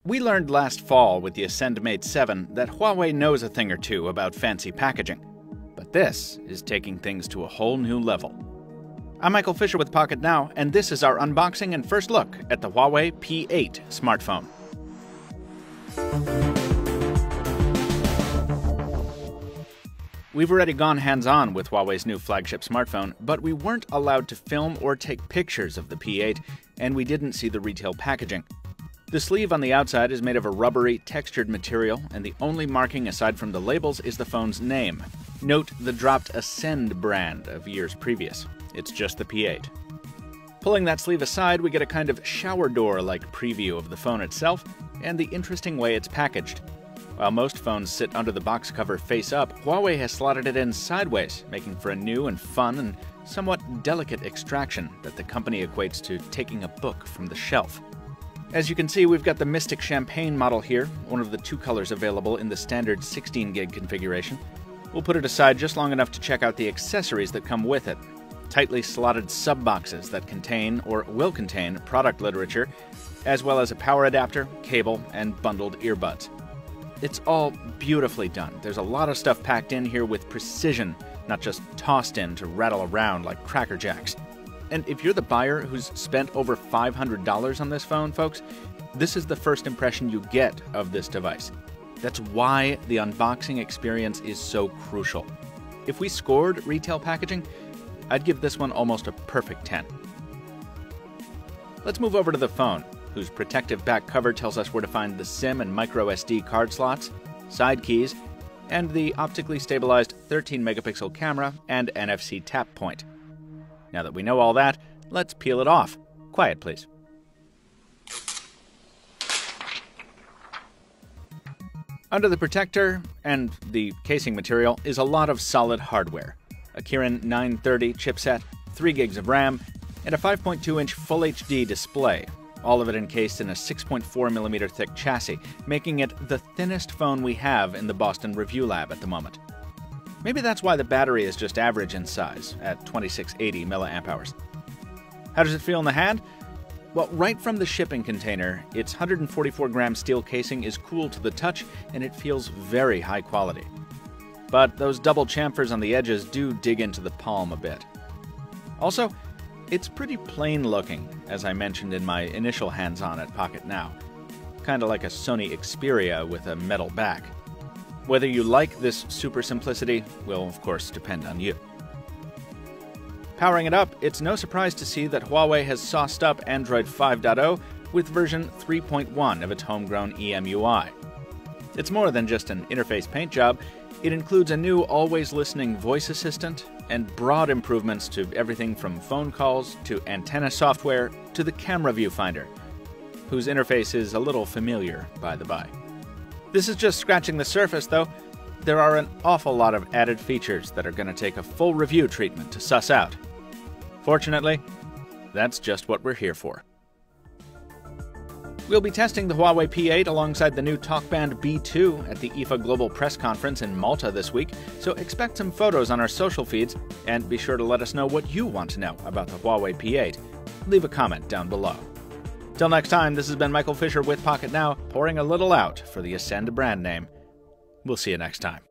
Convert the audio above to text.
We learned last fall with the Ascend Mate 7 that Huawei knows a thing or two about fancy packaging. But this is taking things to a whole new level. I'm Michael Fisher with Pocket Now, and this is our unboxing and first look at the Huawei P8 smartphone. We've already gone hands-on with Huawei's new flagship smartphone, but we weren't allowed to film or take pictures of the P8, and we didn't see the retail packaging. The sleeve on the outside is made of a rubbery, textured material, and the only marking aside from the labels is the phone's name. Note the dropped Ascend brand of years previous. It's just the P8. Pulling that sleeve aside, we get a kind of shower door-like preview of the phone itself and the interesting way it's packaged. While most phones sit under the box cover face up, Huawei has slotted it in sideways, making for a new and fun and somewhat delicate extraction that the company equates to taking a book from the shelf. As you can see, we've got the Mystic Champagne model here, one of the two colors available in the standard 16GB configuration. We'll put it aside just long enough to check out the accessories that come with it. Tightly slotted sub-boxes that contain, or will contain, product literature, as well as a power adapter, cable, and bundled earbuds. It's all beautifully done. There's a lot of stuff packed in here with precision, not just tossed in to rattle around like Cracker Jacks. And if you're the buyer who's spent over $500 on this phone, folks, this is the first impression you get of this device. That's why the unboxing experience is so crucial. If we scored retail packaging, I'd give this one almost a perfect 10. Let's move over to the phone, whose protective back cover tells us where to find the SIM and microSD card slots, side keys, and the optically stabilized 13-megapixel camera and NFC tap point. Now that we know all that, let's peel it off. Quiet, please. Under the protector and the casing material is a lot of solid hardware. A Kirin 930 chipset, 3 gigs of RAM, and a 5.2-inch Full HD display, all of it encased in a 6.4mm thick chassis, making it the thinnest phone we have in the Boston Review Lab at the moment. Maybe that's why the battery is just average in size, at 2680 mAh. How does it feel in the hand? Well, right from the shipping container, its 144-gram steel casing is cool to the touch, and it feels very high quality. But those double chamfers on the edges do dig into the palm a bit. Also, it's pretty plain looking, as I mentioned in my initial hands-on at Pocket Now. Kinda like a Sony Xperia with a metal back. Whether you like this super simplicity will, of course, depend on you. Powering it up, it's no surprise to see that Huawei has sauced up Android 5.0 with version 3.1 of its homegrown EMUI. It's more than just an interface paint job. It includes a new always-listening voice assistant and broad improvements to everything from phone calls to antenna software to the camera viewfinder, whose interface is a little familiar, by the by. This is just scratching the surface, though. There are an awful lot of added features that are going to take a full review treatment to suss out. Fortunately, that's just what we're here for. We'll be testing the Huawei P8 alongside the new TalkBand B2 at the IFA Global Press Conference in Malta this week, so expect some photos on our social feeds, and be sure to let us know what you want to know about the Huawei P8. Leave a comment down below. Till next time, this has been Michael Fisher with Pocket Now, pouring a little out for the Ascend brand name. We'll see you next time.